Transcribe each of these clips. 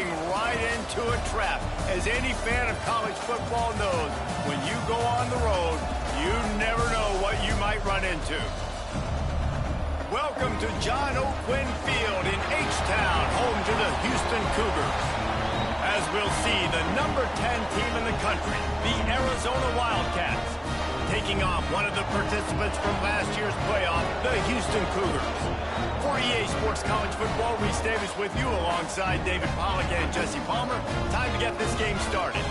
walking right into a trap. As any fan of college football knows, when you go on the road, you never know what you might run into. Welcome to John O. Quinn Field in H-Town, home to the Houston Cougars. As we'll see, the number 10 team in the country, the Arizona Wildcats, taking on one of the participants from last year's playoff, the Houston Cougars. For EA Sports College Football, Reese Davis with you alongside David Pollack and Jesse Palmer. Time to get this game started.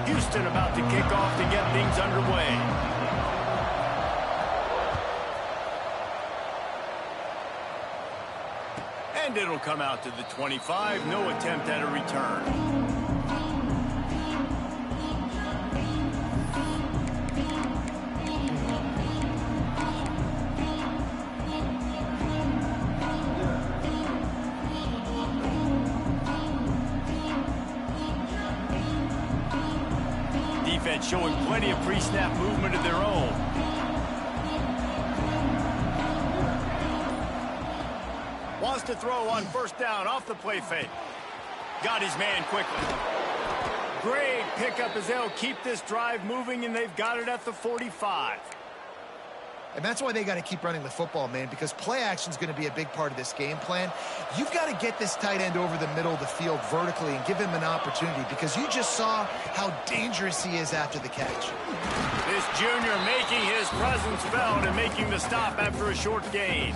Houston about to kick off to get things underway. And it'll come out to the 25. No attempt at a return. Defense showing plenty of pre-snap movement of their own. Wants to throw on first down off the play fake. Got his man quickly. Great pickup as they'll keep this drive moving, and they've got it at the 45. And that's why they got to keep running the football, man, because play action is going to be a big part of this game plan. You've got to get this tight end over the middle of the field vertically and give him an opportunity, because you just saw how dangerous he is after the catch. This junior making his presence felt and making the stop after a short gain.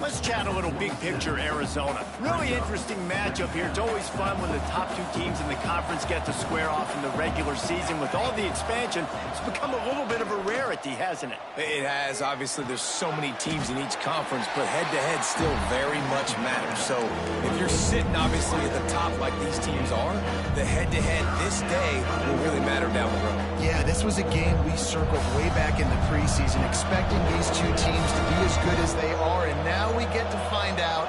Let's chat a little big picture Arizona. Really interesting matchup here. It's always fun when the top two teams in the conference get to square off in the regular season. With all the expansion, it's become a little bit of a rarity, hasn't it? It has. Obviously, there's so many teams in each conference, but head-to-head still very much matters. So if you're sitting, obviously, at the top like these teams are, the head-to-head this day will really matter down the road. Yeah, this was a game we circled way back in the preseason, expecting these two teams to be as good as they are, and now we get to find out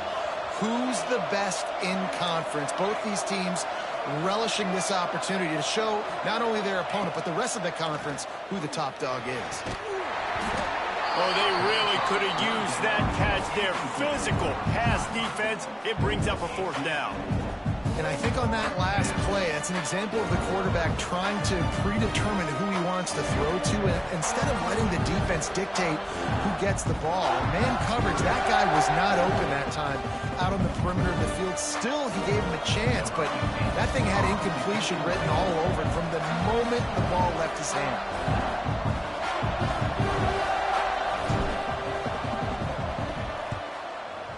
who's the best in conference. Both these teams relishing this opportunity to show not only their opponent, but the rest of the conference who the top dog is. Oh, they really could have used that catch there. Physical pass defense. It brings up a fourth down. And I think on that last play, that's an example of the quarterback trying to predetermine who he wants to throw to, and instead of letting the defense dictate who gets the ball. Man coverage, that guy was not open that time out on the perimeter of the field. Still, he gave him a chance, but that thing had incompletion written all over it from the moment the ball left his hand.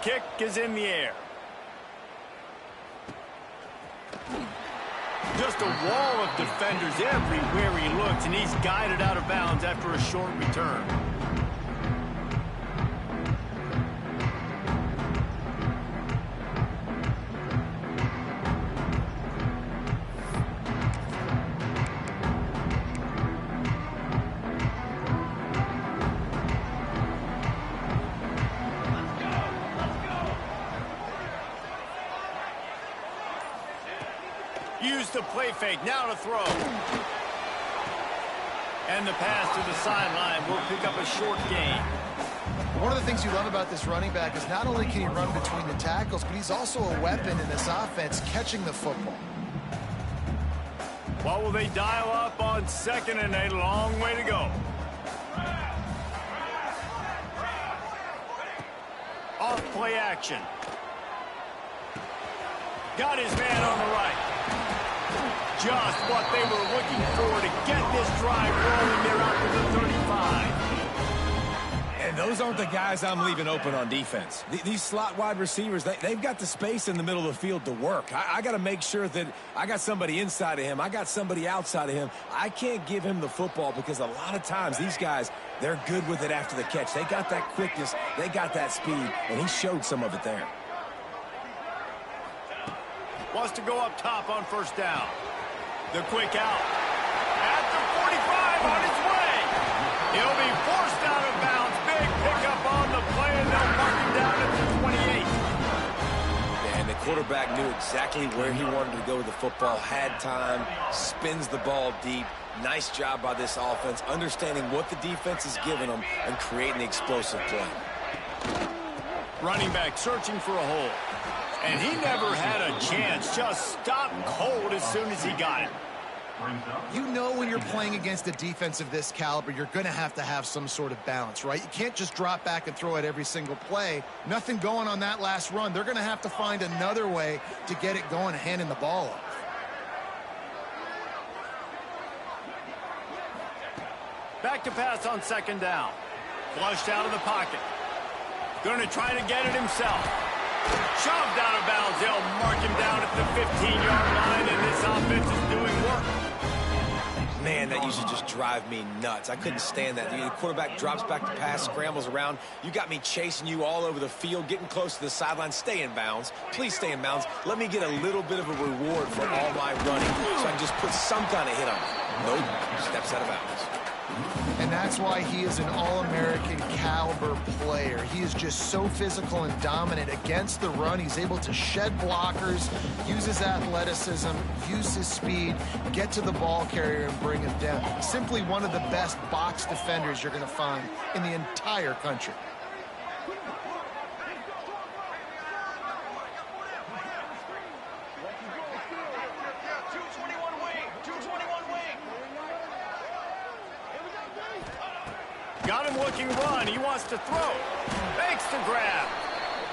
Kick is in the air. Just a wall of defenders everywhere he looks, and he's guided out of bounds after a short return. Use the play fake, now to throw. And the pass to the sideline will pick up a short gain. One of the things you love about this running back is not only can he run between the tackles, but he's also a weapon in this offense, catching the football. What will they dial up on second and a long way to go? Off play action. Got his man on the right. Just what they were looking for to get this drive rolling there out to the 35. And those aren't the guys I'm leaving open on defense. These slot wide receivers, they've got the space in the middle of the field to work. I got to make sure that I got somebody inside of him. I got somebody outside of him. I can't give him the football because a lot of times these guys, they're good with it after the catch. They got that quickness. They got that speed, and he showed some of it there. Wants to go up top on first down. The quick out. At the 45 on his way. He'll be forced out of bounds. Big pickup on the play, and they'll mark him down at the 28. And the quarterback knew exactly where he wanted to go with the football, had time, spins the ball deep. Nice job by this offense, understanding what the defense is giving them and creating the explosive play. Running back searching for a hole. And he never had a chance. Just stopped cold as soon as he got it. You know when you're playing against a defense of this caliber, you're going to have some sort of balance, right? You can't just drop back and throw it every single play. Nothing going on that last run. They're going to have to find another way to get it going, handing the ball off. Back to pass on second down. Flushed out of the pocket. Going to try to get it himself. Shoved out of bounds. They'll mark him down at the 15-yard line, and this offense is doing work. Man, that used to just drive me nuts. I couldn't stand that. The quarterback drops back to pass, scrambles around. You got me chasing you all over the field, getting close to the sideline. Stay in bounds. Please stay in bounds. Let me get a little bit of a reward for all my running so I can just put some kind of hit on him. Nope. Steps out of bounds. And that's why he is an All-American caliber player. He is just so physical and dominant against the run. He's able to shed blockers, use his athleticism, use his speed, get to the ball carrier and bring him down. Simply one of the best box defenders you're going to find in the entire country. Got him looking run. He wants to throw. Makes the grab.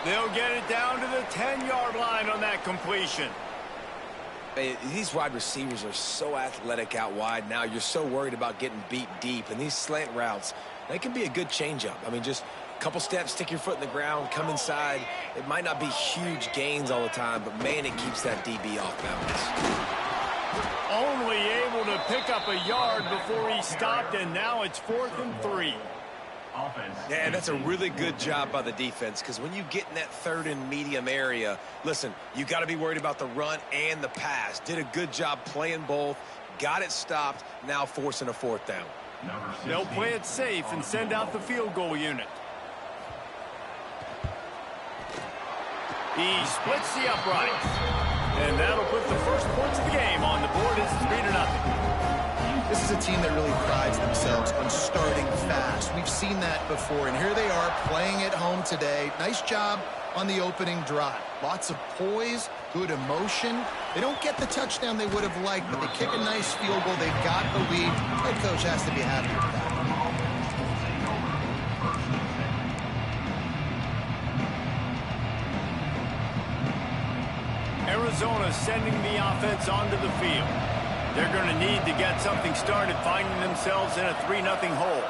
They'll get it down to the 10-yard line on that completion. Hey, these wide receivers are so athletic out wide now. You're so worried about getting beat deep. And these slant routes, they can be a good changeup. I mean, just a couple steps, stick your foot in the ground, come inside. It might not be huge gains all the time, but, man, it keeps that DB off balance. Only able to pick up a yard before he stopped, and now it's 4th and 3. Yeah, that's a really good job by the defense, because when you get in that third and medium area, listen, you got to be worried about the run and the pass. Did a good job playing both, got it stopped, now forcing a 4th down. They'll play it safe and send out the field goal unit. He splits the uprights. And that'll put the first points of the game on the board. It's 3-0. This is a team that really prides themselves on starting fast. We've seen that before, and here they are playing at home today. Nice job on the opening drive. Lots of poise, good emotion. They don't get the touchdown they would have liked, but they kick a nice field goal. They've got the lead. Head coach has to be happy with that. Arizona sending the offense onto the field. They're going to need to get something started, finding themselves in a 3-0 hole.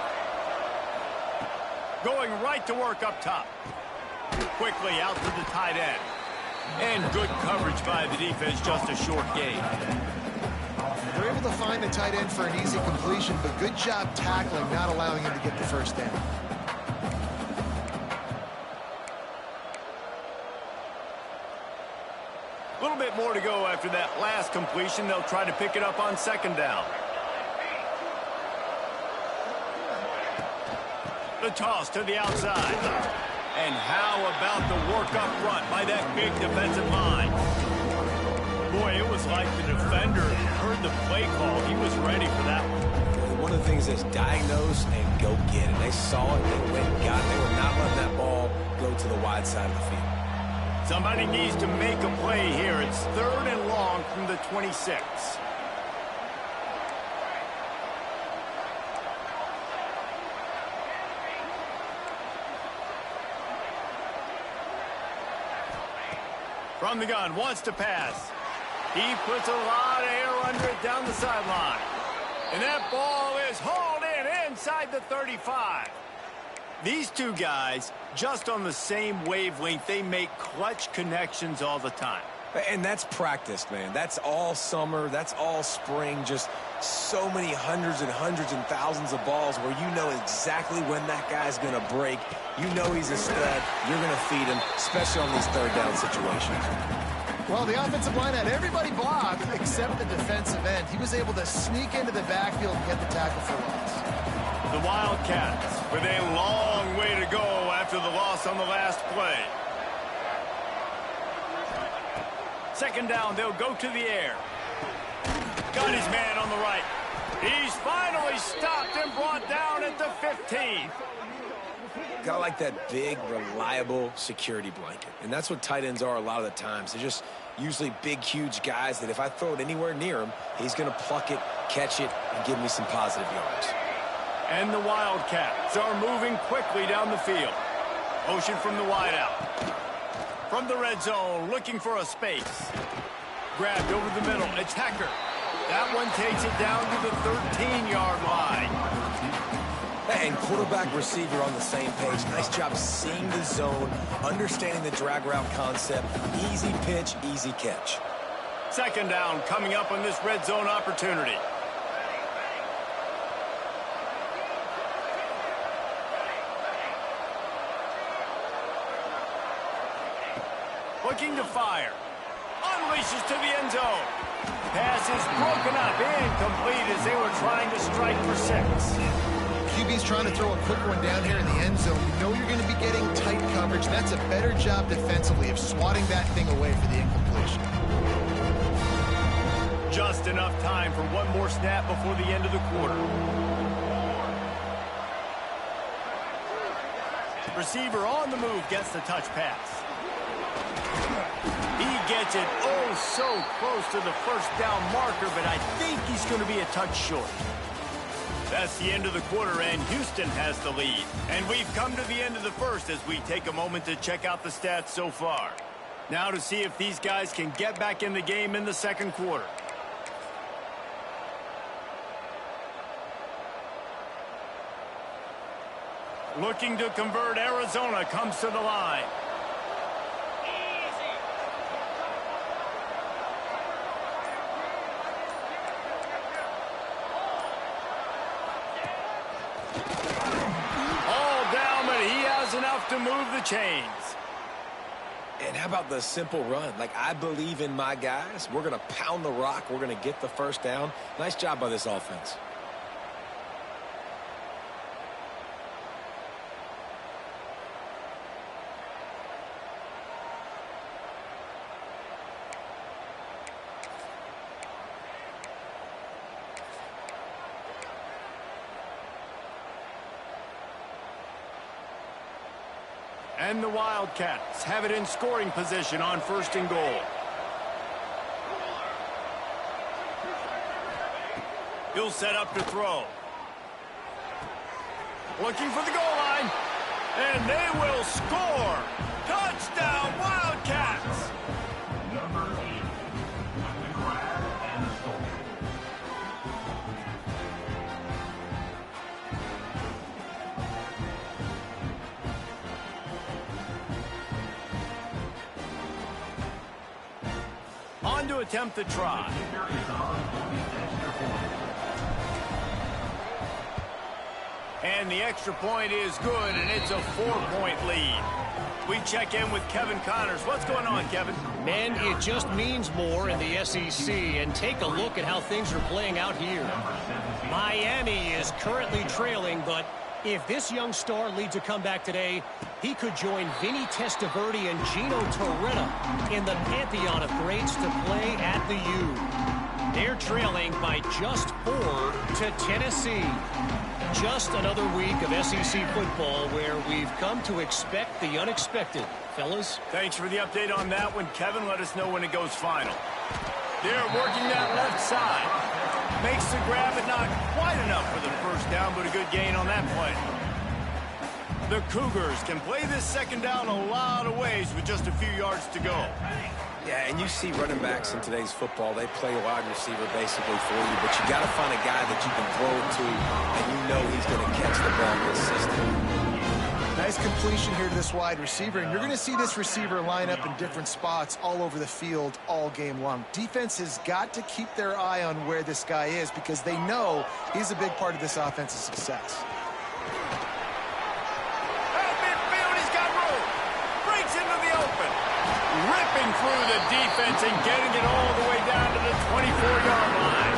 Going right to work up top. Quickly out to the tight end. And good coverage by the defense, just a short gain. They're able to find the tight end for an easy completion, but good job tackling, not allowing him to get the first down. A little bit more to go after that last completion. They'll try to pick it up on second down. The toss to the outside. And how about the work up front by that big defensive line? Boy, it was like the defender heard the play call. He was ready for that one. One of the things is diagnose and go get it. They saw it, they went and got it. They were not letting that ball go to the wide side of the field. Somebody needs to make a play here. It's 3rd and long from the 26. From the gun, wants to pass. He puts a lot of air under it down the sideline. And that ball is hauled in inside the 35. These two guys, just on the same wavelength, they make clutch connections all the time. And that's practice, man. That's all summer. That's all spring. Just so many hundreds and thousands of balls where you know exactly when that guy's going to break. You know he's a stud. You're going to feed him, especially on these third down situations. Well, the offensive line had everybody blocked except the defensive end. He was able to sneak into the backfield and get the tackle for loss. The Wildcats with a long way to go after the loss on the last play. Second down, they'll go to the air. Got his man on the right. He's finally stopped and brought down at the 15. Got like that big, reliable security blanket. And that's what tight ends are a lot of the times. They're just usually big, huge guys that if I throw it anywhere near him, he's going to pluck it, catch it, and give me some positive yards. And the Wildcats are moving quickly down the field. Motion from the wideout. From the red zone, looking for a space. Grabbed over the middle. It's Hecker. That one takes it down to the 13-yard line. And quarterback receiver on the same page. Nice job seeing the zone, understanding the drag route concept. Easy pitch, easy catch. Second down coming up on this red zone opportunity. Looking to fire. Unleashes to the end zone. Pass is broken up, incomplete as they were trying to strike for 6. QB's trying to throw a quick one down here in the end zone. You know you're going to be getting tight coverage. That's a better job defensively of swatting that thing away for the incompletion. Just enough time for one more snap before the end of the quarter. Receiver on the move gets the touch pass. He gets it so close to the first down marker, but I think he's going to be a touch short. That's the end of the quarter, and Houston has the lead. And we've come to the end of the first as we take a moment to check out the stats so far. Now to see if these guys can get back in the game in the second quarter. Looking to convert, Arizona comes to the line. Enough to move the chains. And how about the simple run? Like, I believe in my guys. We're going to pound the rock. We're going to get the first down. Nice job by this offense. And the Wildcats have it in scoring position on 1st and goal. He'll set up to throw. Looking for the goal line. And they will score. Touchdown, Wildcats! On to attempt the try. And the extra point is good, and it's a 4-point lead. We check in with Kevin Connors. What's going on, Kevin? Man, it just means more in the SEC, and take a look at how things are playing out here. Miami is currently trailing, but if this young star leads a comeback today, he could join Vinny Testaverde and Gino Torretta in the pantheon of greats to play at the U. They're trailing by just 4 to Tennessee. Just another week of SEC football where we've come to expect the unexpected. Fellas? Thanks for the update on that one, Kevin. Let us know when it goes final. They're working that left side. Makes the grab, but not quite enough for the first down, but a good gain on that play. The Cougars can play this second down a lot of ways with just a few yards to go. Yeah, and you see running backs in today's football, they play a wide receiver basically for you, but you got to find a guy that you can throw it to, and you know he's going to catch the ball consistently. Nice completion here to this wide receiver, and you're going to see this receiver line up in different spots all over the field all game long. Defense has got to keep their eye on where this guy is because they know he's a big part of this offense's success. Ripping through the defense and getting it all the way down to the 24-yard line.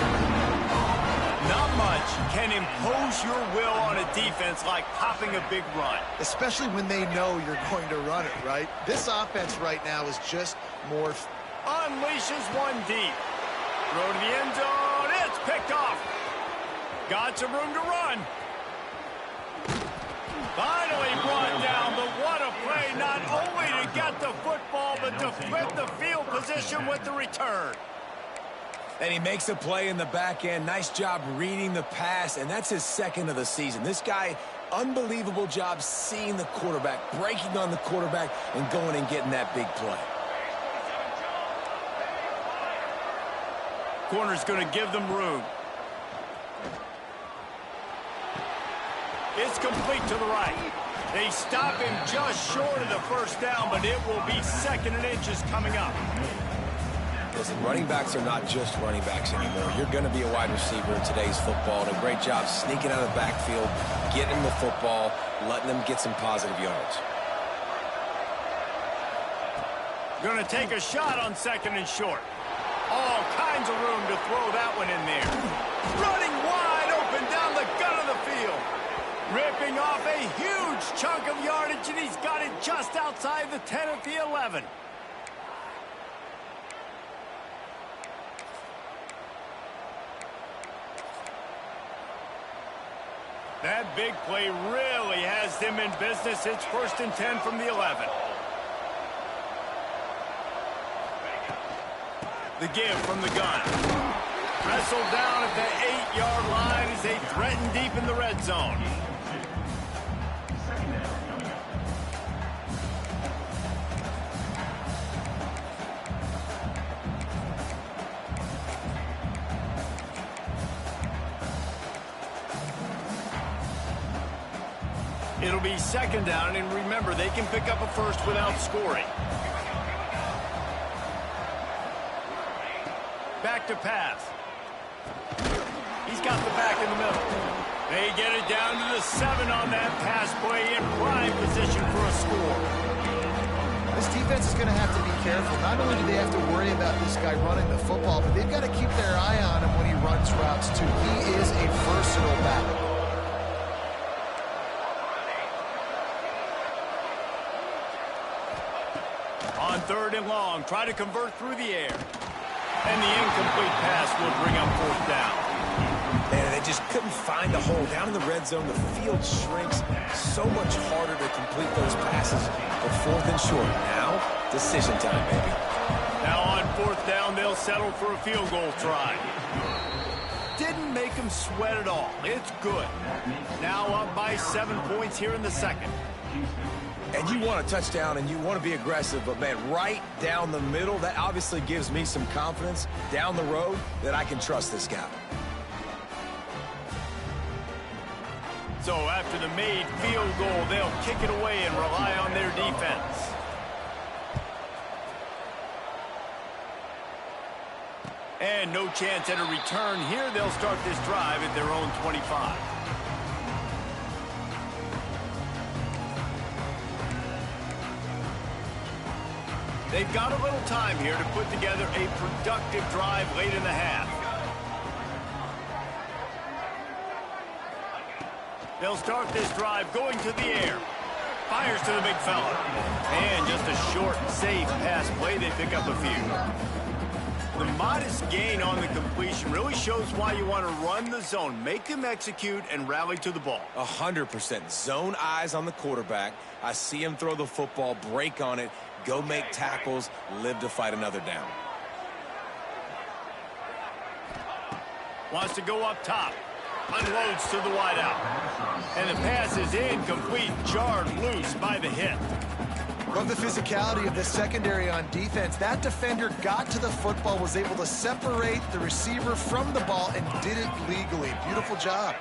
Not much can impose your will on a defense like popping a big run. Especially when they know you're going to run it, right? This offense right now is just more unleashes one deep. Throw to the end zone. It's picked off. Got some room to run. Finally brought down, but what a play, not only to get the football, but to flip the field position with the return. And he makes a play in the back end. Nice job reading the pass, and that's his second of the season. This guy, unbelievable job seeing the quarterback, breaking on the quarterback, and going and getting that big play. Corner's going to give them room. It's complete to the right. They stop him just short of the first down, but it will be second and inches coming up. Listen, running backs are not just running backs anymore. You're going to be a wide receiver in today's football. And a great job sneaking out of the backfield, getting them the football, letting them get some positive yards. Going to take a shot on second and short. All kinds of room to throw that one in there. Running wide open down the gut of the field. Ripping off a huge chunk of yardage, and he's got it just outside the 10 at the 11. That big play really has them in business. It's 1st and 10 from the 11. The give from the gun. Wrestled down at the 8-yard line as they threaten deep in the red zone. It'll be second down, and remember, they can pick up a first without scoring. Back to pass. He's got the back in the middle. They get it down to the 7 on that pass play in prime position for a score. This defense is going to have to be careful. Not only do they have to worry about this guy running the football, but they've got to keep their eye on him when he runs routes, too. He is a versatile back. On 3rd and long, try to convert through the air. And the incomplete pass will bring up 4th down. And they just couldn't find a hole. Down in the red zone, the field shrinks. So much harder to complete those passes for 4th and short. Now, decision time, baby. Now on 4th down, they'll settle for a field goal try. Didn't make them sweat at all. It's good. Now up by 7 points here in the second. And you want a touchdown and you want to be aggressive, but man, right down the middle, that obviously gives me some confidence down the road that I can trust this guy. So after the made field goal, they'll kick it away and rely on their defense. And no chance at a return here. They'll start this drive at their own 25. They've got a little time here to put together a productive drive late in the half. They'll start this drive going to the air. Fires to the big fella. And just a short, safe pass play. They pick up a few. The modest gain on the completion really shows why you want to run the zone. Make them execute and rally to the ball. 100%. Zone eyes on the quarterback. I see him throw the football, break on it, go make tackles, live to fight another down. Wants to go up top. Unloads to the wideout. And the pass is incomplete, jarred loose by the hit. Love the physicality of the secondary on defense. That defender got to the football, was able to separate the receiver from the ball, and did it legally. Beautiful job.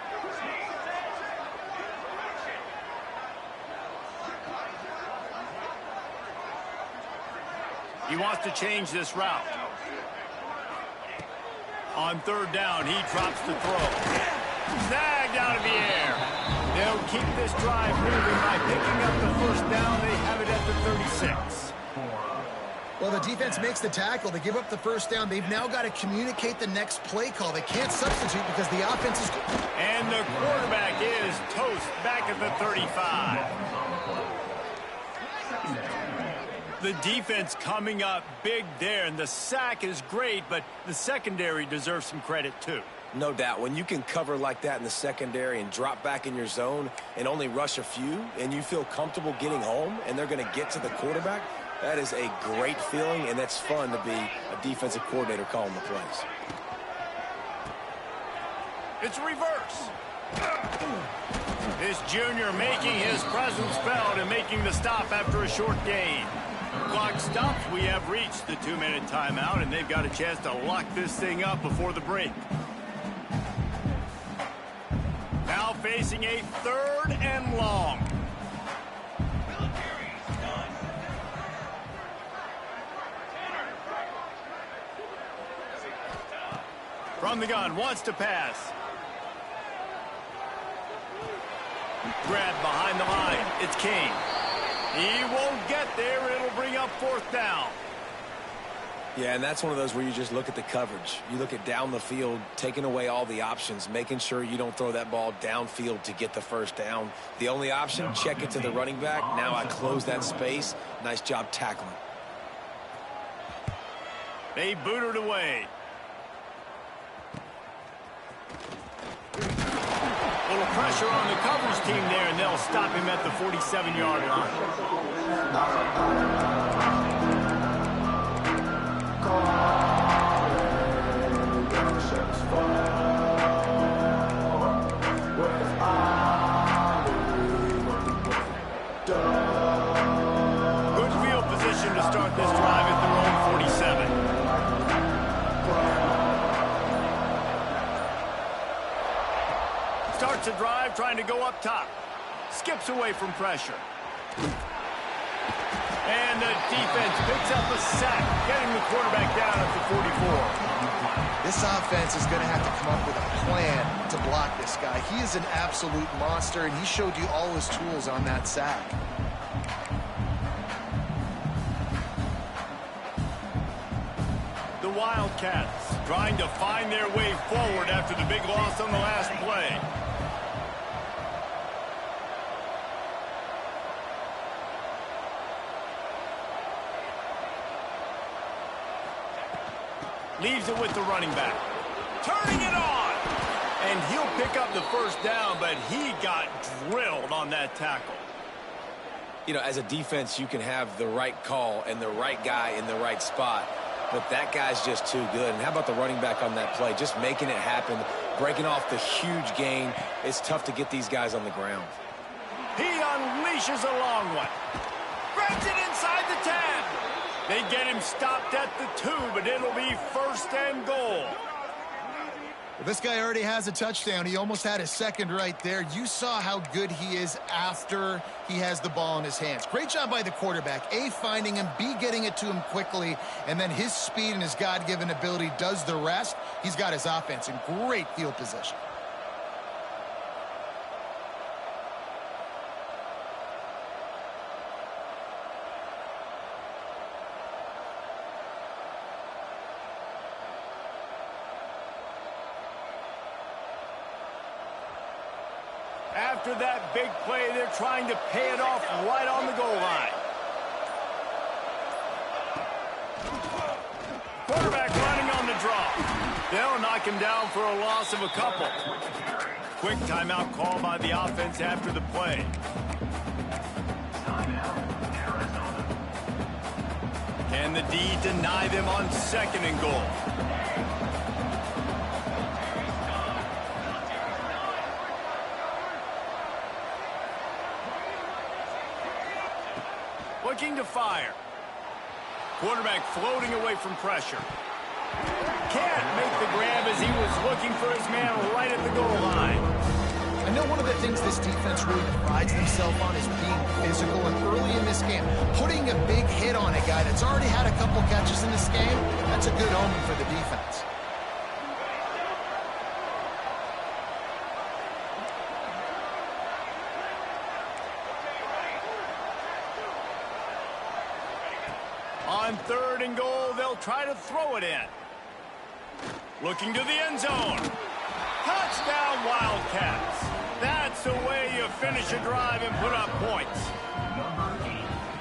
He wants to change this route. On 3rd down, he drops the throw. Snagged out of the air. They'll keep this drive moving by picking up the 1st down. They have it at the 36. Well, the defense makes the tackle. They give up the 1st down. They've now got to communicate the next play call. They can't substitute because the offense is... And the quarterback is toast back at the 35. The defense coming up big there, and the sack is great, but the secondary deserves some credit too. No doubt. When you can cover like that in the secondary and drop back in your zone and only rush a few, and you feel comfortable getting home, and they're going to get to the quarterback, that is a great feeling, and that's fun to be a defensive coordinator calling the plays. It's reverse. This junior making his presence felt and making the stop after a short gain. Clock stops. We have reached the 2-minute timeout, and they've got a chance to lock this thing up before the break. Now facing a 3rd and long. From the gun, wants to pass. Grab behind the line. It's Kane. He won't get there. It'll bring up 4th down. Yeah, and that's one of those where you just look at the coverage. You look at down the field, taking away all the options, making sure you don't throw that ball downfield to get the 1st down. The only option, check it to the running back. Now I close that space. Nice job tackling. They boot it away. A little pressure on the coverage team there, and they'll stop him at the 47-yard line. Good field position to start this drive at their own 47. Starts a drive trying to go up top. Skips away from pressure. And the defense picks up a sack, getting the quarterback down at the 44. This offense is going to have to come up with a plan to block this guy. He is an absolute monster, and he showed you all his tools on that sack. The Wildcats trying to find their way forward after the big loss on the last play. Leaves it with the running back. Turning it on! And he'll pick up the 1st down, but he got drilled on that tackle. You know, as a defense, you can have the right call and the right guy in the right spot, but that guy's just too good. And how about the running back on that play? Just making it happen, breaking off the huge gain. It's tough to get these guys on the ground. He unleashes a long one. Grabs it inside the 10. They get him stopped at the 2, but it'll be 1st and goal. Well, this guy already has a touchdown. He almost had a 2nd right there. You saw how good he is after he has the ball in his hands. Great job by the quarterback. A, finding him, B, getting it to him quickly, and then his speed and his God-given ability does the rest. He's got his offense in great field position. After that big play, they're trying to pay it off right on the goal line. Quarterback running on the draw. They'll knock him down for a loss of a couple. Quick timeout call by the offense after the play. Can the D deny them on 2nd and goal? Looking to fire. Quarterback floating away from pressure. Can't make the grab as he was looking for his man right at the goal line. I know one of the things this defense really prides themselves on is being physical, and early in this game, putting a big hit on a guy that's already had a couple catches in this game, that's a good omen for the defense. On 3rd and goal, they'll try to throw it in. Looking to the end zone. Touchdown, Wildcats. That's the way you finish a drive and put up points.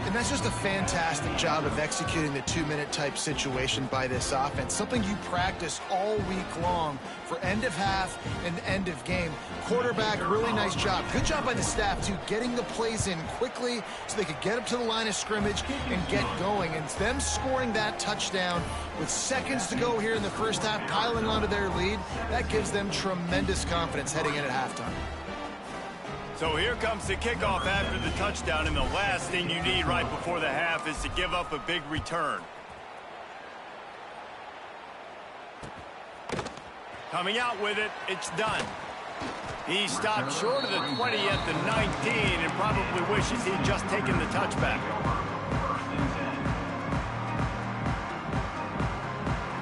And And that's just a fantastic job of executing the 2-minute type situation by this offense. Something you practice all week long for end of half and end of game. Quarterback, really nice job. Good job by the staff, too, getting the plays in quickly so they could get up to the line of scrimmage and get going. And them scoring that touchdown with seconds to go here in the first half, piling onto their lead, that gives them tremendous confidence heading in at halftime. So here comes the kickoff after the touchdown, and the last thing you need right before the half is to give up a big return. Coming out with it, it's done. He stopped short of the 20 at the 19 and probably wishes he'd just taken the touchback.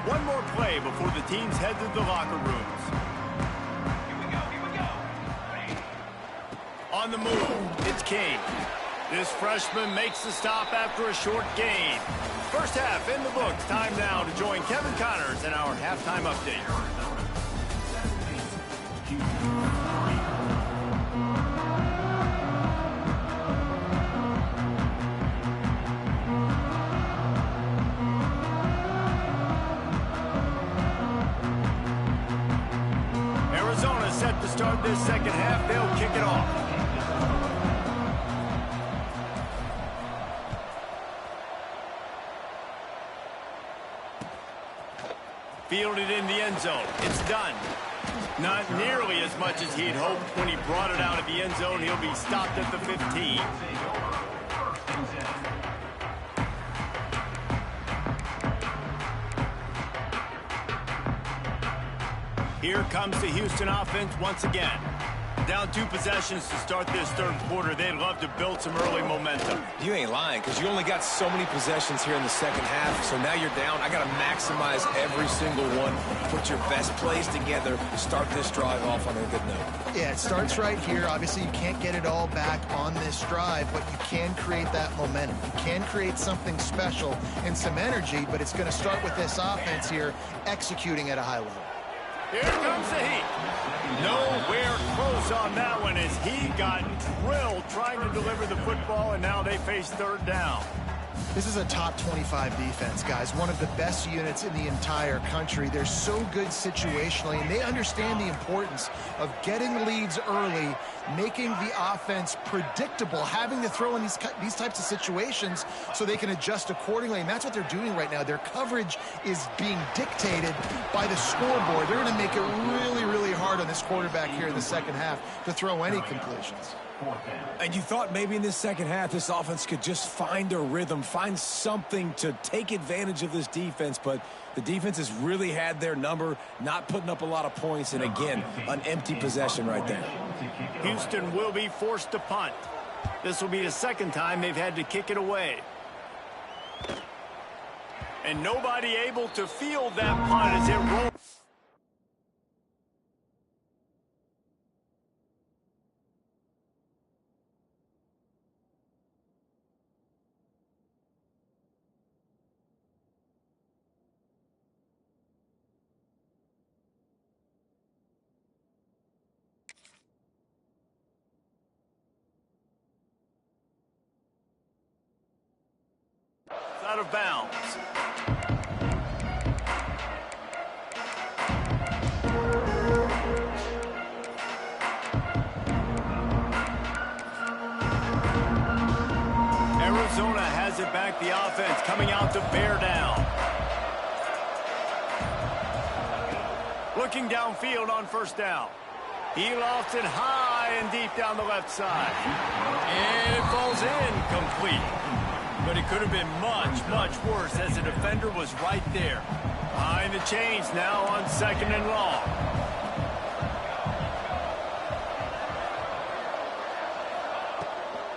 One more play before the teams head to the locker rooms. On the move, it's King. This freshman makes the stop after a short gain. First half in the books. Time now to join Kevin Connors in our halftime update. Arizona set to start this second half. They'll kick it off. Fielded in the end zone. It's done. Not nearly as much as he'd hoped when he brought it out of the end zone. He'll be stopped at the 15. Here comes the Houston offense once again. Down 2 possessions to start this third quarter. They'd love to build some early momentum. You ain't lying, because you only got so many possessions here in the second half, so now you're down. I got to maximize every single one. Put your best plays together. Start this drive off on a good note. Yeah, it starts right here. Obviously, you can't get it all back on this drive, but you can create that momentum. You can create something special and some energy, but it's going to start with this offense here executing at a high level. Here comes the heat. Nowhere close on that one as he got drilled trying to deliver the football, and now they face third down. This is a top 25 defense, guys. One of the best units in the entire country. They're so good situationally, and they understand the importance of getting leads early, making the offense predictable, having to throw in these types of situations so they can adjust accordingly. And that's what they're doing right now. Their coverage is being dictated by the scoreboard. They're going to make it really, really hard on this quarterback here in the second half to throw any completions. And you thought maybe in this second half this offense could just find a rhythm, find something to take advantage of this defense, but the defense has really had their number, not putting up a lot of points, and again, an empty possession right there. Houston will be forced to punt. This will be the second time they've had to kick it away. And nobody able to field that punt as it rolls. Out of bounds. Arizona has it back, the offense coming out to bear down. Looking downfield on first down. He lofts it high and deep down the left side. And it falls incomplete. But it could have been much, much worse as the defender was right there. Behind the chains now on second and long.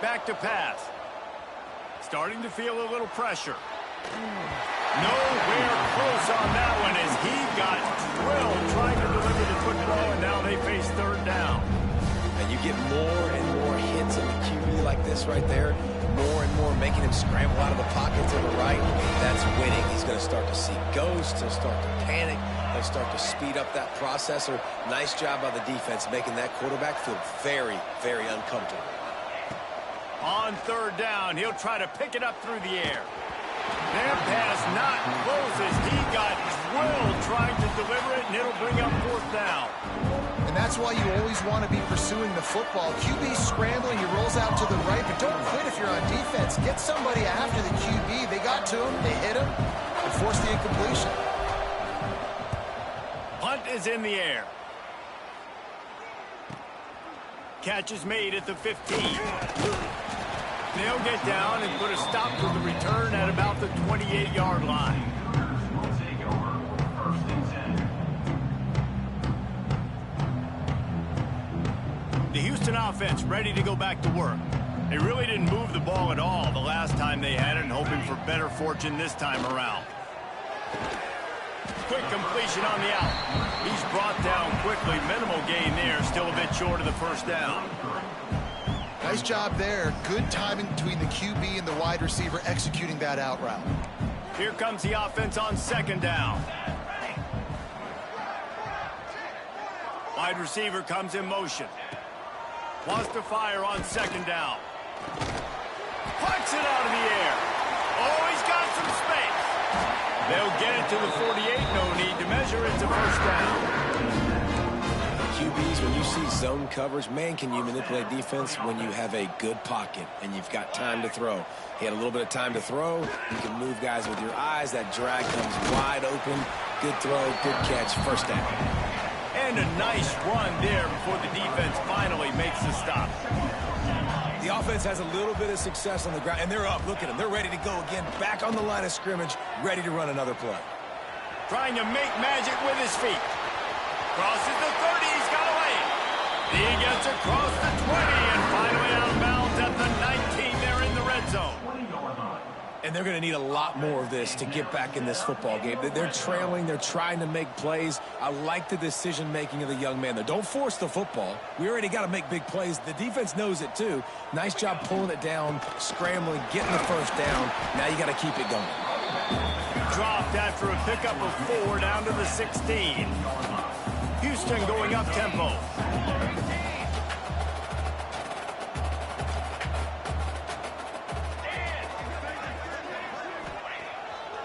Back to pass. Starting to feel a little pressure. Nowhere close on that one as he got drilled trying to deliver the football, and now they face third down. And you get more and more hits on the QB like this right there. More and more making him scramble out of the pocket to the right. That's winning. He's going to start to see ghosts. He'll start to panic. He'll start to speed up that processor. Nice job by the defense making that quarterback feel very, very uncomfortable. On third down, he'll try to pick it up through the air. Their pass not closes. He got drilled trying to deliver it, and it'll bring up fourth down. And that's why you always want to be pursuing the football. QB's scrambling, he rolls out to the right, but don't quit if you're on defense. Get somebody after the QB. They got to him, they hit him, and forced the incompletion. Punt is in the air. Catch is made at the 15. They'll get down and put a stop to the return at about the 28-yard line. The Houston offense ready to go back to work. They really didn't move the ball at all the last time they had it, and hoping for better fortune this time around. Quick completion on the out. He's brought down quickly. Minimal gain there. Still a bit short of the first down. Nice job there. Good timing between the QB and the wide receiver executing that out route. Here comes the offense on second down. Wide receiver comes in motion. Wants to fire on second down. Puts it out of the air. Oh, he's got some space. They'll get it to the 48. No need to measure. It's a first down. QBs, when you see zone coverage, man, can you manipulate defense when you have a good pocket and you've got time to throw. He had a little bit of time to throw. You can move guys with your eyes. That drag comes wide open. Good throw, good catch, first down. And a nice run there before the defense finally makes the stop. The offense has a little bit of success on the ground, and they're up. Look at them. They're ready to go again. Back on the line of scrimmage, ready to run another play. Trying to make magic with his feet. Crosses the 30. He's got away. He gets across the 20 and finally out of bounds at the 19. They're in the red zone. And they're going to need a lot more of this to get back in this football game. They're trailing. They're trying to make plays. I like the decision-making of the young man there. Don't force the football. We already got to make big plays. The defense knows it, too. Nice job pulling it down, scrambling, getting the first down. Now you got to keep it going. Dropped after a pickup of 4 down to the 16. Houston going up tempo.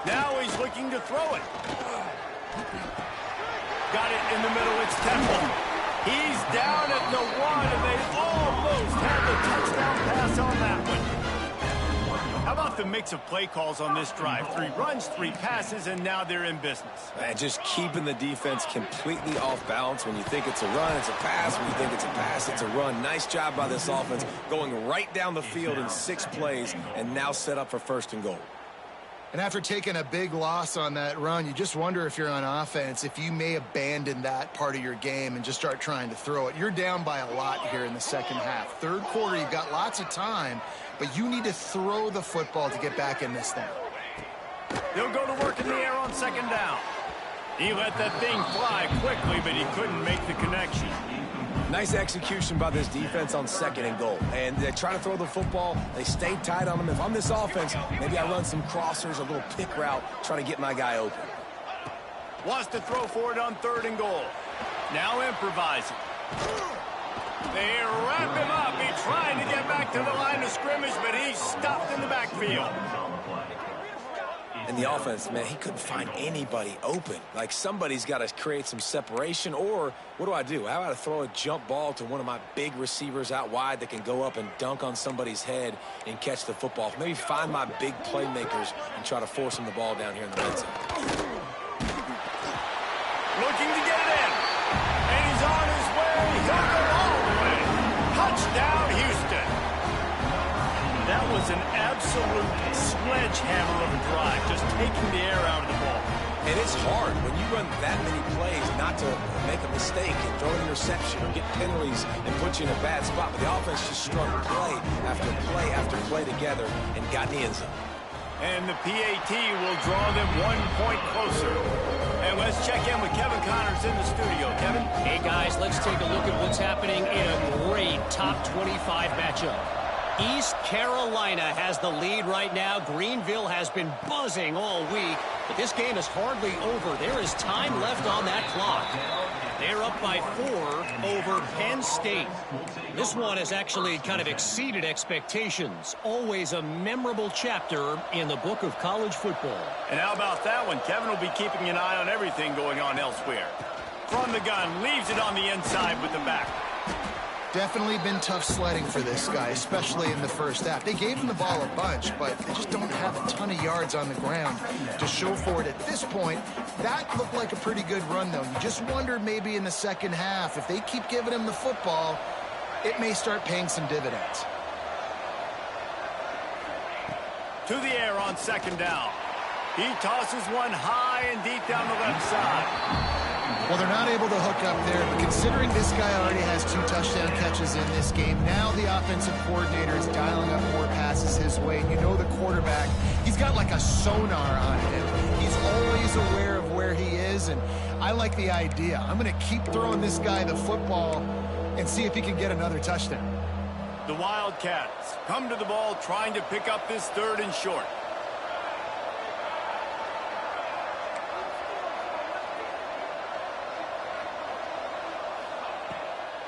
Now he's looking to throw it. Got it in the middle. It's Temple. He's down at the 1, and they almost had the touchdown pass on that one. How about the mix of play calls on this drive? 3 runs, 3 passes, and now they're in business. And just keeping the defense completely off balance. When you think it's a run, it's a pass. When you think it's a pass, it's a run. Nice job by this offense, going right down the field in 6 plays, and now set up for first and goal. And after taking a big loss on that run, you just wonder if you're on offense, if you may abandon that part of your game and just start trying to throw it. You're down by a lot here in the second half. Third quarter, you've got lots of time, but you need to throw the football to get back in this thing. He'll go to work in the air on second down. He let that thing fly quickly, but he couldn't make the connection. Nice execution by this defense on second and goal. And they try to throw the football. They stay tight on them. If I'm this offense, maybe I run some crossers, a little pick route, try to get my guy open. Wants to throw for it on third and goal. Now improvising. They wrap him up. He's trying to get back to the line of scrimmage, but he's stopped in the backfield. And the offense, man, he couldn't find anybody open. Like, somebody's got to create some separation, or what do? How about I throw a jump ball to one of my big receivers out wide that can go up and dunk on somebody's head and catch the football? Maybe find my big playmakers and try to force them the ball down here in the red zone. Looking to get it in. And he's on his way. He'll go all the way. Touchdown, Houston. That was an absolute sledgehammer of a drive, just taking the air out of the ball. And it's hard when you run that many plays not to make a mistake and throw an interception or get penalties and put you in a bad spot. But the offense just strung play after play after play together and got in the end zone. And the PAT will draw them 1 point closer. And let's check in with Kevin Connors in the studio. Kevin? Hey, guys, let's take a look at what's happening in a great top 25 matchup. East Carolina has the lead right now. Greenville has been buzzing all week, but this game is hardly over. There is time left on that clock. They're up by 4 over Penn State. This one has actually kind of exceeded expectations. Always a memorable chapter in the book of college football. And how about that one? Kevin will be keeping an eye on everything going on elsewhere. From the gun, leaves it on the inside with the back. Definitely been tough sledding for this guy, especially in the first half. They gave him the ball a bunch, but they just don't have a ton of yards on the ground to show for it at this point. That looked like a pretty good run, though. You just wonder maybe in the second half, if they keep giving him the football, it may start paying some dividends. To the air on second down. He tosses one high and deep down the left side. Well, they're not able to hook up there, but considering this guy already has 2 touchdown catches in this game, now the offensive coordinator is dialing up more passes his way. And you know the quarterback, he's got like a sonar on him. He's always aware of where he is, and I like the idea. I'm going to keep throwing this guy the football and see if he can get another touchdown. The Wildcats come to the ball trying to pick up this 3rd and short.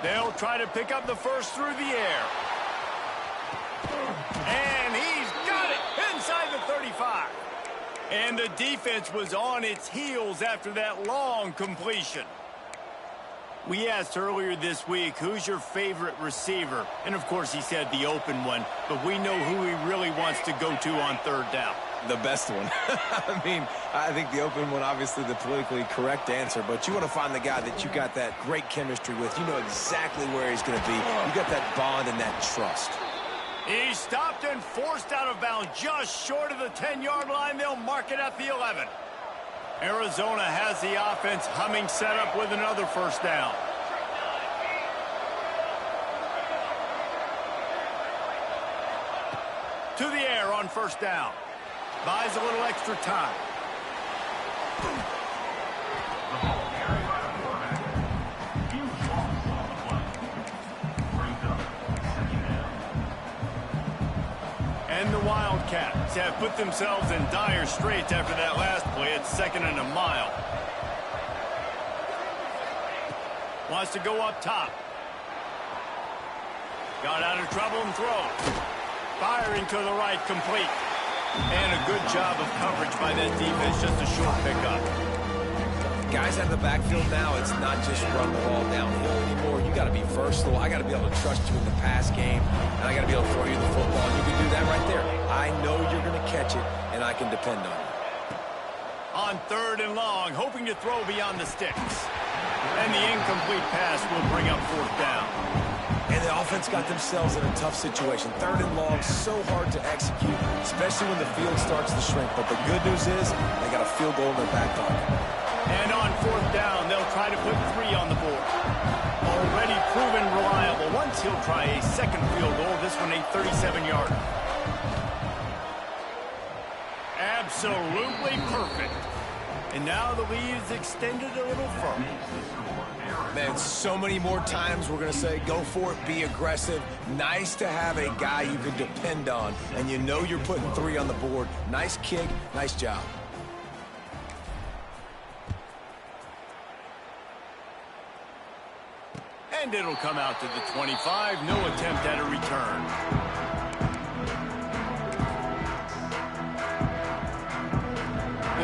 They'll try to pick up the first through the air. And he's got it inside the 35. And the defense was on its heels after that long completion. We asked earlier this week, who's your favorite receiver? And, of course, he said the open one. But we know who he really wants to go to on 3rd down. The best one. I mean, I think the open one, obviously the politically correct answer, but you want to find the guy that you got that great chemistry with. You know exactly where he's going to be. You got that bond and that trust. He stopped and forced out of bounds just short of the 10-yard line. They'll mark it at the 11. Arizona has the offense humming, set up with another first down. To the air on first down. Buys a little extra time. And the Wildcats have put themselves in dire straits after that last play. It's 2nd and a mile. Wants to go up top. Got out of trouble and throws. Firing to the right, complete. And a good job of coverage by that defense, just a short pickup. Guys out of the backfield now, it's not just run the ball downhill anymore. You got to be versatile. I got to be able to trust you in the pass game, and I got to be able to throw you the football. And you can do that right there. I know you're going to catch it, and I can depend on you. On 3rd and long, hoping to throw beyond the sticks. And the incomplete pass will bring up 4th down. And the offense got themselves in a tough situation. 3rd and long, so hard to execute, especially when the field starts to shrink. But the good news is they got a field goal in their back pocket. And on 4th down, they'll try to put 3 on the board. Already proven reliable. Once he'll try a 2nd field goal, this one a 37-yarder. Absolutely perfect. And now the lead is extended a little further. Man, so many more times we're going to say, go for it, be aggressive. Nice to have a guy you can depend on, and you know you're putting 3 on the board. Nice kick, nice job. And it'll come out to the 25. No attempt at a return.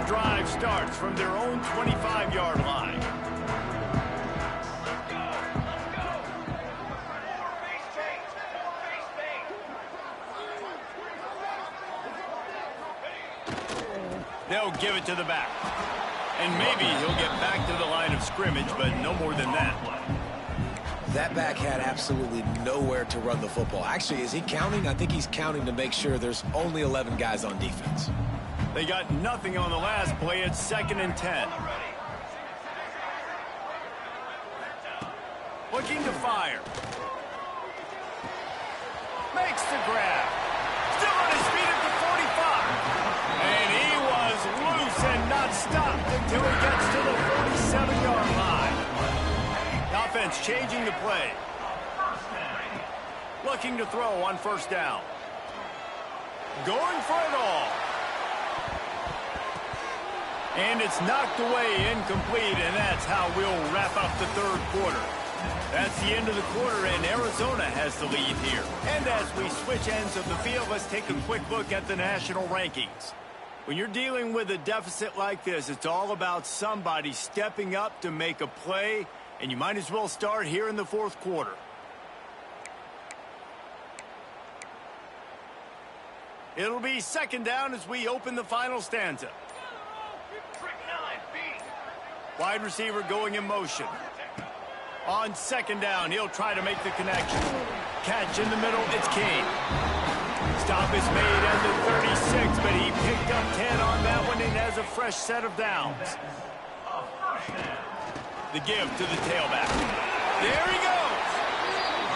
The drive starts from their own 25-yard line. They'll give it to the back. And maybe he'll get back to the line of scrimmage, but no more than that. That back had absolutely nowhere to run the football. Actually, is he counting? I think he's counting to make sure there's only 11 guys on defense. They got nothing on the last play. It's 2nd and 10. Looking to fire. Makes the grab. Still on his feet at the 45. And he was loose and not stopped until he gets to the 47-yard line. Offense changing the play. Looking to throw on first down. Going for it all. And it's knocked away, incomplete, and that's how we'll wrap up the third quarter. That's the end of the quarter, and Arizona has the lead here. And as we switch ends of the field, let's take a quick look at the national rankings. When you're dealing with a deficit like this, it's all about somebody stepping up to make a play, and you might as well start here in the fourth quarter. It'll be second down as we open the final stanza. Wide receiver going in motion. On second down, he'll try to make the connection. Catch in the middle, it's King. Stop is made at the 36, but he picked up 10 on that one and has a fresh set of downs. The give to the tailback. There he goes!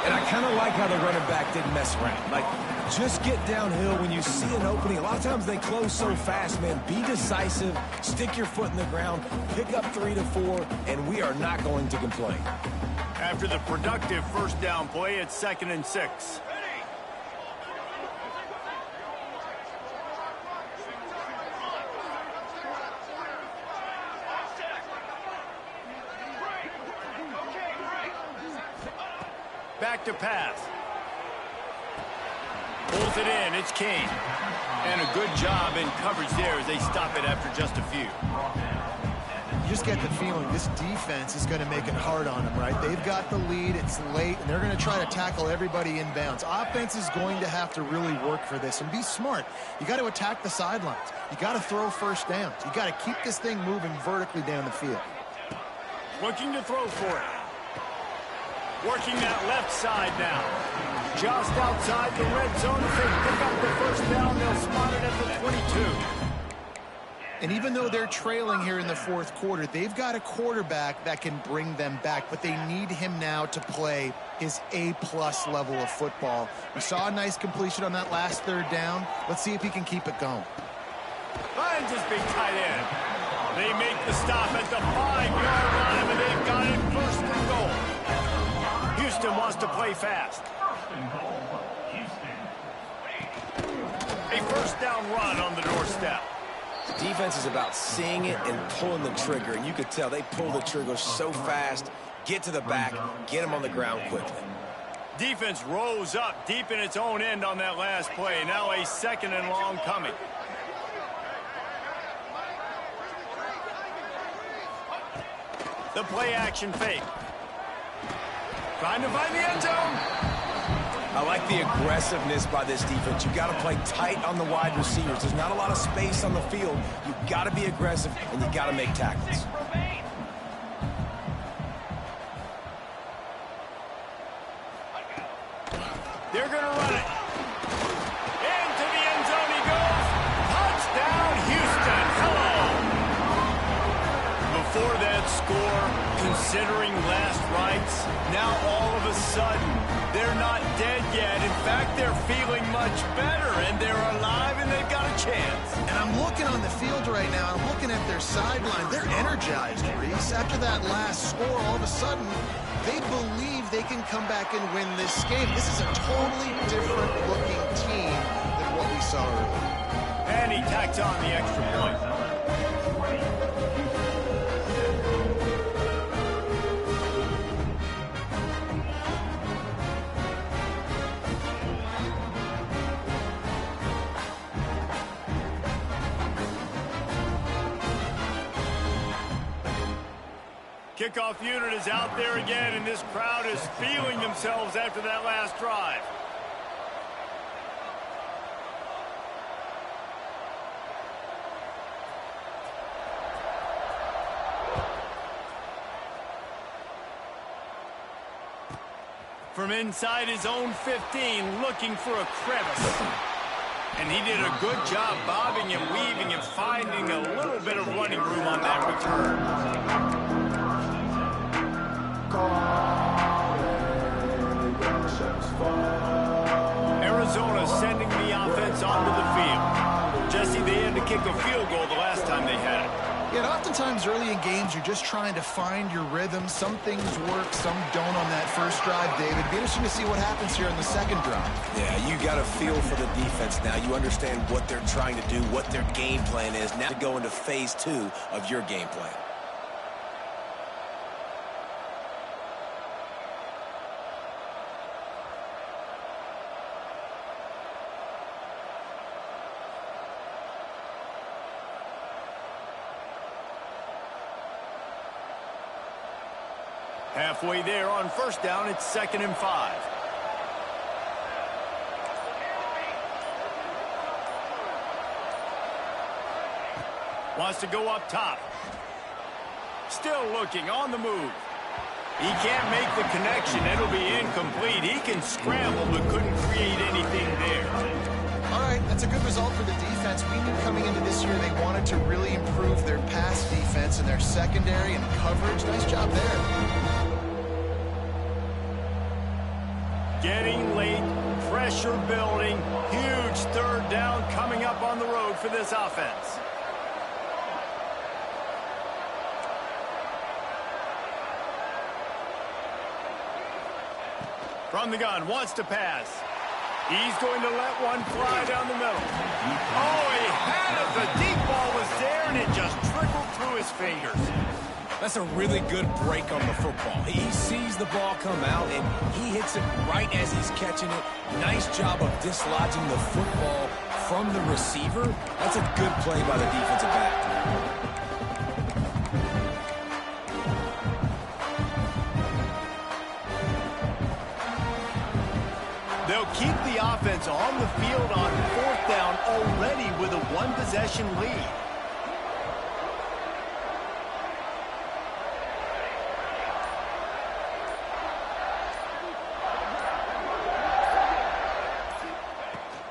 And I kind of like how the running back didn't mess around. Like, just get downhill when you see an opening. A lot of times they close so fast, man. Be decisive, stick your foot in the ground, pick up 3 to 4, and we are not going to complain. After the productive first down play, it's 2nd and 6. Back to pass. Pulls it in. It's King. And a good job in coverage there as they stop it after just a few. You just get the feeling this defense is going to make it hard on them, right? They've got the lead. It's late, and they're going to try to tackle everybody inbounds. Offense is going to have to really work for this and be smart. You got to attack the sidelines. You got to throw first downs. You got to keep this thing moving vertically down the field. Looking to throw for it. Working that left side now. Just outside the red zone. If they pick up the first down, they'll spot it at the 22. And even though they're trailing here in the fourth quarter, they've got a quarterback that can bring them back, but they need him now to play his A-plus level of football. We saw a nice completion on that last third down. Let's see if he can keep it going. Lions is big tight end. They make the stop at the 5-yard line, and they've got it first and goal. Houston wants to play fast. A first down run on the doorstep. Defense is about seeing it and pulling the trigger, and you could tell they pull the trigger so fast, get to the back, get him on the ground quickly. Defense rose up deep in its own end on that last play. Now a 2nd and long coming. The play action fake. Trying to find the end zone. I like the aggressiveness by this defense. You got to play tight on the wide receivers. There's not a lot of space on the field. You got to be aggressive, and you got to make tackles. They're going to run it. Into the end zone he goes. Touchdown, Houston. Hello. Before that score, considering last rites, now all of a sudden, they're not dead yet. In fact, they're feeling much better, and they're alive, and they've got a chance. And I'm looking on the field right now. I'm looking at their sideline. They're energized, Reese. After that last score, all of a sudden, they believe they can come back and win this game. This is a totally different-looking team than what we saw earlier. And he tacks on the extra point. Kickoff unit is out there again, and this crowd is feeling themselves after that last drive. From inside his own 15, looking for a crevice. And he did a good job bobbing and weaving and finding a little bit of running room on that return. Arizona sending the offense onto the field. Jesse, they had to kick a field goal the last time they had it. Yeah, oftentimes early in games, you're just trying to find your rhythm. Some things work, some don't on that first drive, David. It'd be interesting to see what happens here in the second drive. Yeah, you got a feel for the defense now. You understand what they're trying to do, what their game plan is. Now to go into phase 2 of your game plan. Halfway there on first down, it's 2nd and 5. Wants to go up top. Still looking on the move. He can't make the connection. It'll be incomplete. He can scramble but couldn't create anything there. All right, that's a good result for the defense. We knew coming into this year they wanted to really improve their pass defense and their secondary and coverage. Nice job there. Getting late, pressure building, huge third down coming up on the road for this offense. From the gun, wants to pass. He's going to let one fly down the middle. Oh, he had it. The deep ball was there, and it just trickled through his fingers. That's a really good break on the football. He sees the ball come out, and he hits it right as he's catching it. Nice job of dislodging the football from the receiver. That's a good play by the defensive back. They'll keep the offense on the field on fourth down already with a one-possession lead.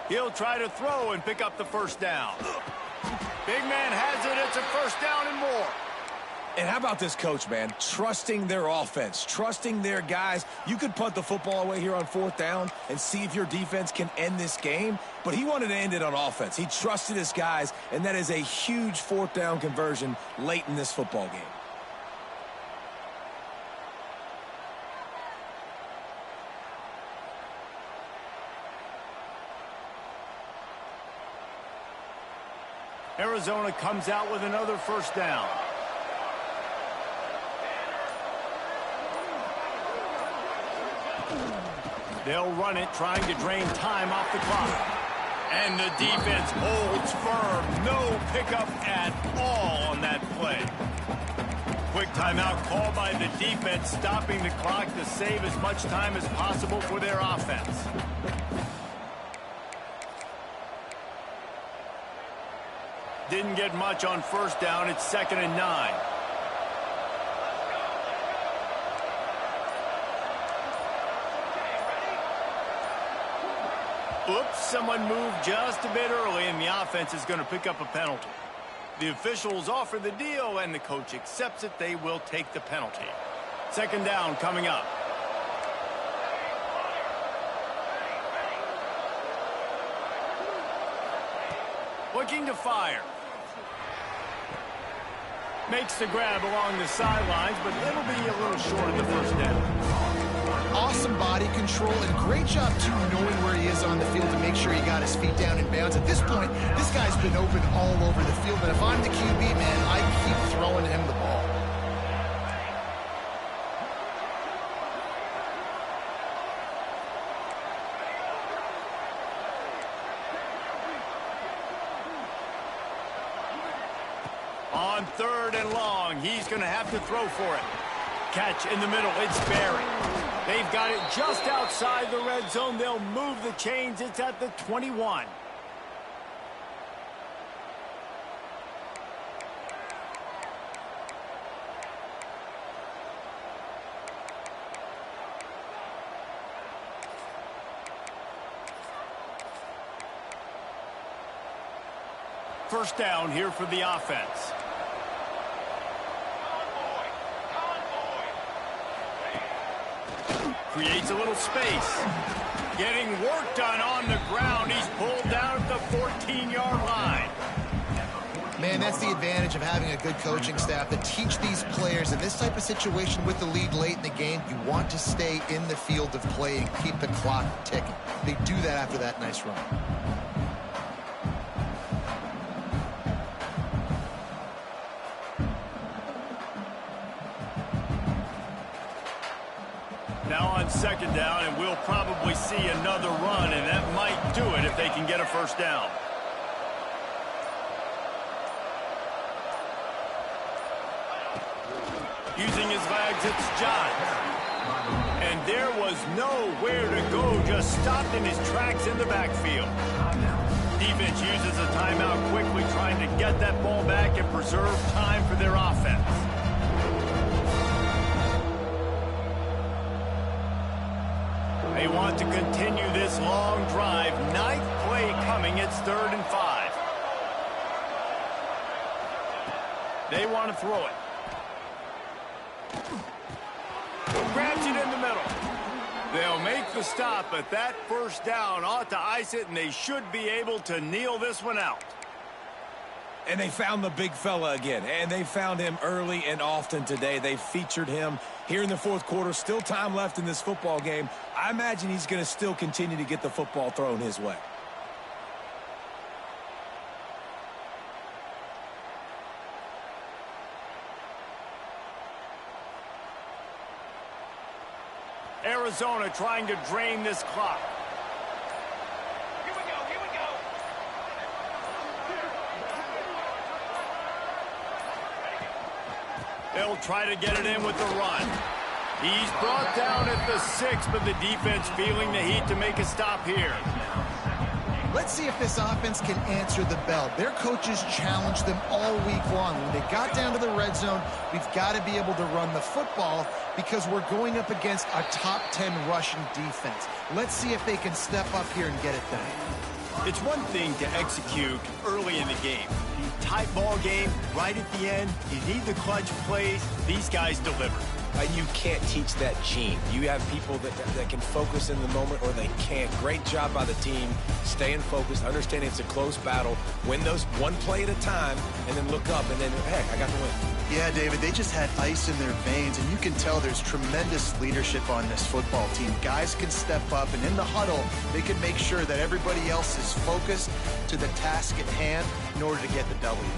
He'll try to throw and pick up the first down. Big man has it. It's a first down and more. And how about this coach, man? Trusting their offense, trusting their guys. You could punt the football away here on fourth down and see if your defense can end this game, but he wanted to end it on offense. He trusted his guys, and that is a huge fourth down conversion late in this football game. Arizona comes out with another first down. They'll run it, trying to drain time off the clock. And the defense holds firm. No pickup at all on that play. Quick timeout called by the defense, stopping the clock to save as much time as possible for their offense. Didn't get much on first down. It's 2nd and 9. Oops, someone moved just a bit early, and the offense is going to pick up a penalty. The officials offer the deal, and the coach accepts it. They will take the penalty. 2nd down coming up. Looking to fire. Makes the grab along the sidelines, but it'll be a little short of the first down. Awesome body control and great job, too, knowing where he is on the field to make sure he got his feet down in bounds. At this point, this guy's been open all over the field, but if I'm the QB, man, I keep throwing him the ball. On 3rd and long, he's going to have to throw for it. Catch in the middle, it's Barry. They've got it just outside the red zone. They'll move the chains. It's at the 21. First down here for the offense. Creates a little space. Getting work done on the ground. He's pulled down at the 14-yard line. Man, And that's the advantage of having a good coaching staff that teach these players in this type of situation with the lead late in the game, you want to stay in the field of play and keep the clock ticking. They do that after that nice run. Now on second down, and we'll probably see another run, and that might do it if they can get a first down. Using his legs, it's John. And there was nowhere to go, just stopped in his tracks in the backfield. Defense uses a timeout quickly, trying to get that ball back and preserve time for their offense. They want to continue this long drive. Ninth play coming. It's 3rd and 5. They want to throw it. Grabs it in the middle. They'll make the stop, but that first down ought to ice it, and they should be able to kneel this one out. And they found the big fella again, and they found him early and often today. They featured him here in the fourth quarter. Still time left in this football game. I imagine he's going to still continue to get the football thrown his way. Arizona trying to drain this clock. Here we go, here we go. They'll try to get it in with the run. He's brought down at the 6, but the defense feeling the heat to make a stop here. Let's see if this offense can answer the bell. Their coaches challenged them all week long. When they got down to the red zone, we've got to be able to run the football because we're going up against a top 10 rushing defense. Let's see if they can step up here and get it done. It's one thing to execute early in the game. Tight ball game, right at the end. You need the clutch plays. These guys deliver. You can't teach that gene. You have people that can focus in the moment or they can't. Great job by the team, staying focused, understanding it's a close battle, win those one play at a time, and then look up and then, hey, I got the win. Yeah, David, they just had ice in their veins, and you can tell there's tremendous leadership on this football team. Guys can step up, and in the huddle, they can make sure that everybody else is focused to the task at hand in order to get the W.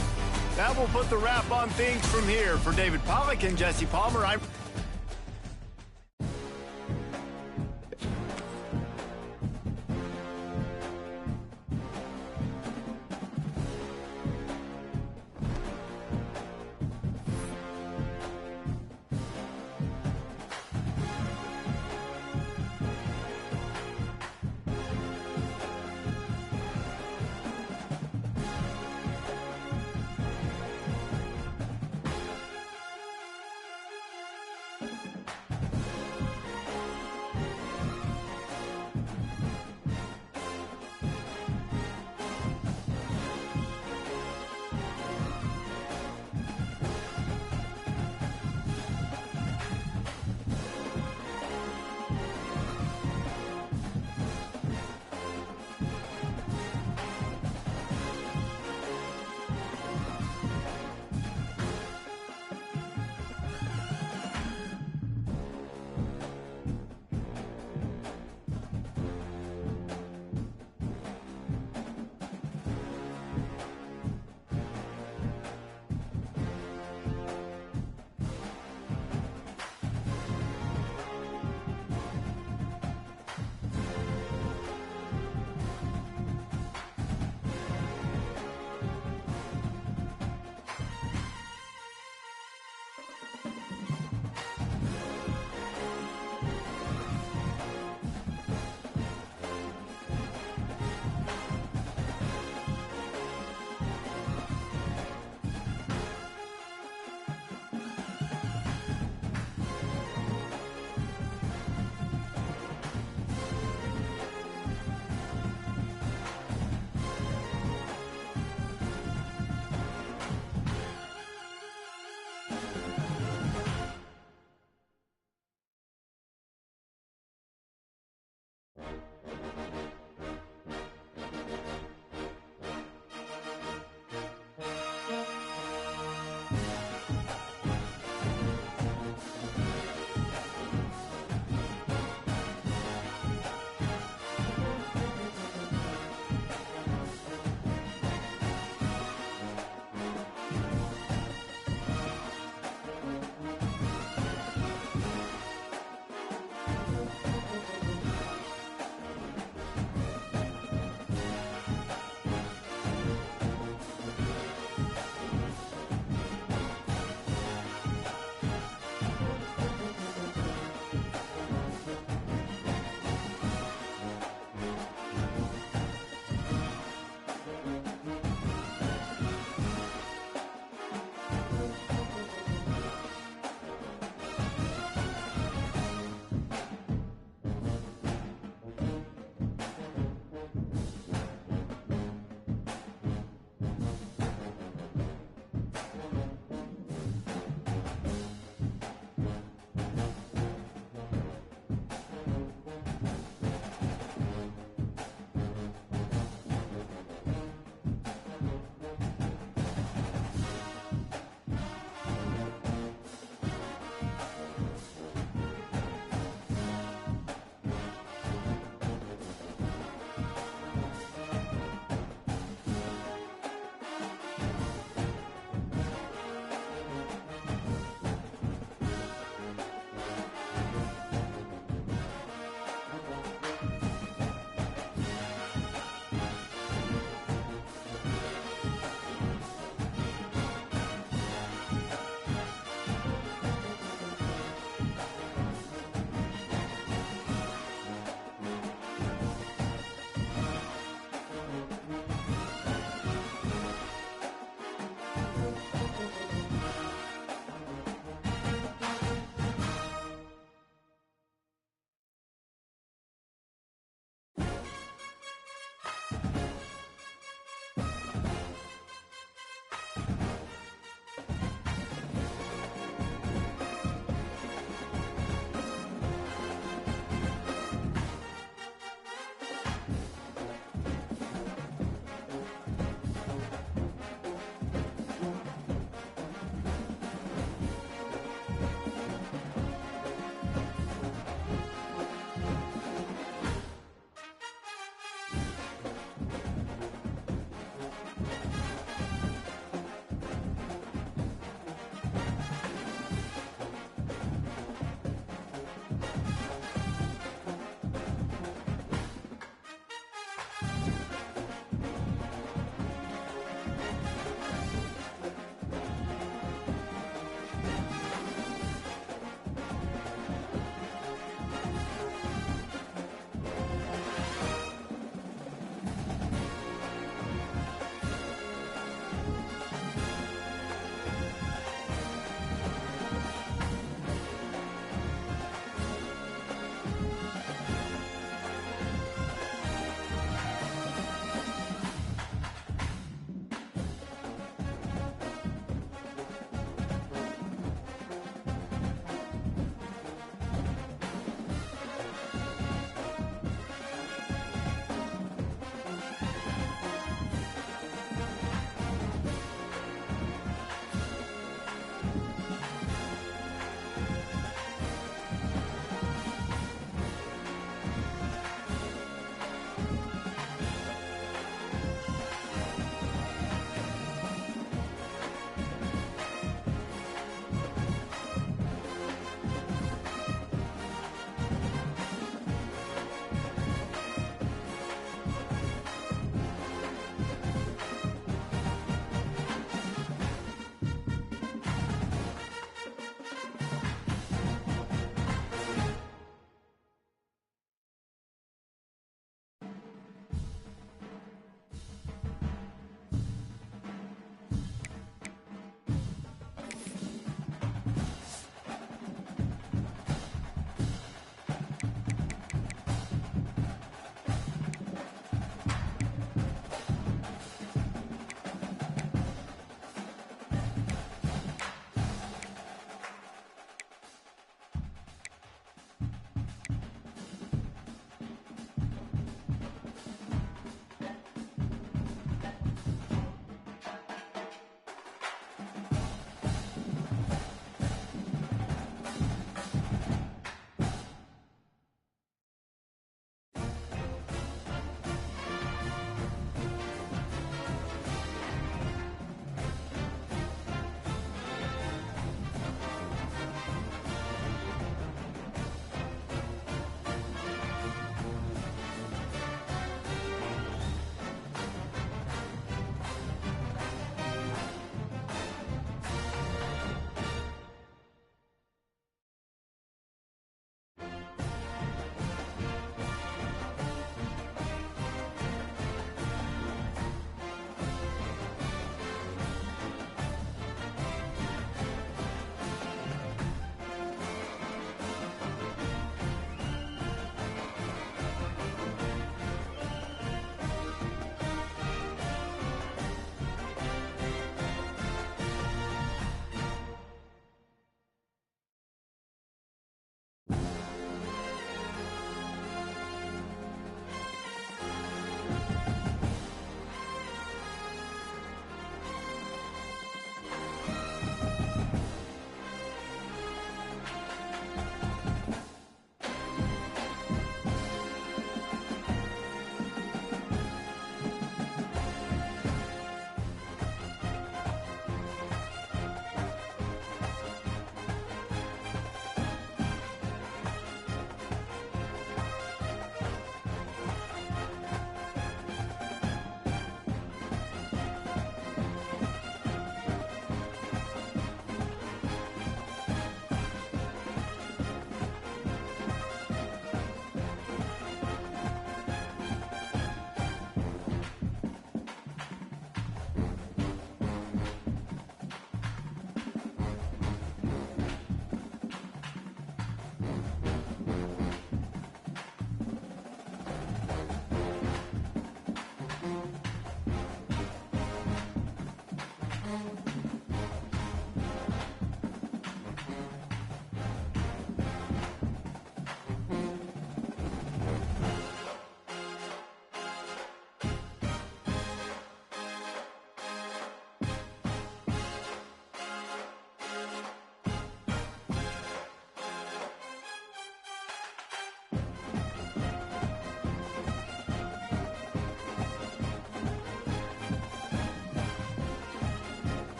That will put the wrap on things from here. For David Pollack and Jesse Palmer, I'm...